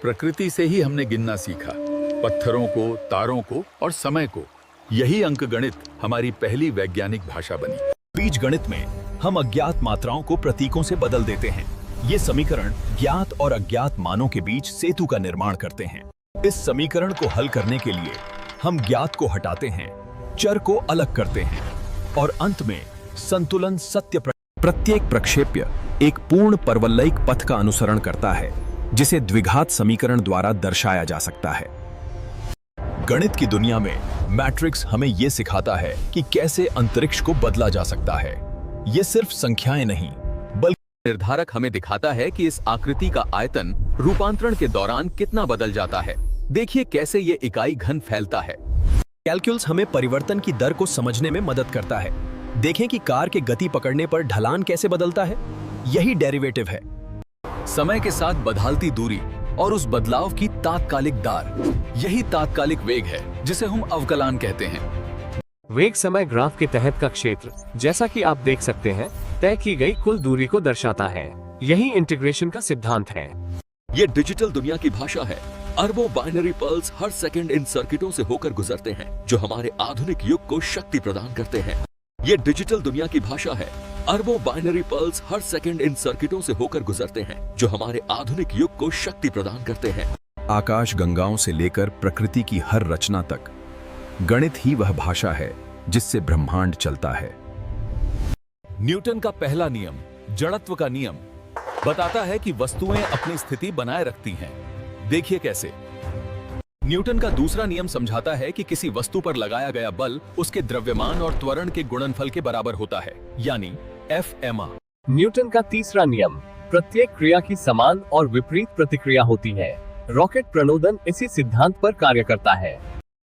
प्रकृति से ही हमने गिनना सीखा, पत्थरों को, तारों को और समय को। यही अंकगणित हमारी पहली वैज्ञानिक भाषा बनी। बीजगणित में हम अज्ञात मात्राओं को प्रतीकों से बदल देते हैं। ये समीकरण ज्ञात और अज्ञात मानों के बीच सेतु का निर्माण करते हैं। इस समीकरण को हल करने के लिए हम ज्ञात को हटाते हैं, चर को अलग करते हैं और अंत में संतुलन सत्य। प्रत्येक प्रक्षेप्य एक पूर्ण परवलयिक पथ का अनुसरण करता है, जिसे द्विघात समीकरण द्वारा दर्शाया जा सकता है। गणित की दुनिया में मैट्रिक्स हमें यह सिखाता है कि कैसे अंतरिक्ष को बदला जा सकता है। ये सिर्फ संख्याएं नहीं, बल्कि निर्धारक हमें दिखाता है कि इस आकृति का आयतन रूपांतरण के दौरान कितना बदल जाता है। देखिए कैसे ये इकाई घन फैलता है। कैलकुलस हमें परिवर्तन की दर को समझने में मदद करता है। देखें कि कार के गति पकड़ने पर ढलान कैसे बदलता है। यही डेरिवेटिव है। समय के साथ बदलती दूरी और उस बदलाव की तात्कालिक दर, यही तात्कालिक वेग है जिसे हम अवकलन कहते हैं। वेग समय ग्राफ के तहत का क्षेत्र, जैसा कि आप देख सकते हैं, तय की गई कुल दूरी को दर्शाता है। यही इंटीग्रेशन का सिद्धांत है। ये डिजिटल दुनिया की भाषा है। अरबों binary pulse her second in सर्किटों से होकर गुजरते हैं, जो हमारे आधुनिक युग को शक्ति प्रदान करते हैं। ये डिजिटल दुनिया की भाषा है। अरबों binary pulse her second in सर्किटों से होकर गुजरते हैं, जो हमारे आधुनिक युग को शक्ति प्रदान करते हैं। आकाश गंगाओं से लेकर प्रकृति की हर रचना तक गणित ही वह भाषा है जिससे ब्रह्मांड चलता है। न्यूटन का पहला नियम, जड़त्व का नियम, बताता है कि वस्तुएं अपनी स्थिति बनाए रखती हैं। देखिए कैसे। न्यूटन का दूसरा नियम समझाता है कि किसी वस्तु पर लगाया गया बल उसके द्रव्यमान और त्वरण के गुणनफल के बराबर होता है, यानी F_ma। न्यूटन का तीसरा नियम, प्रत्येक क्रिया की समान और विपरीत प्रतिक्रिया होती है। रॉकेट प्रणोदन इसी सिद्धांत पर कार्य करता है।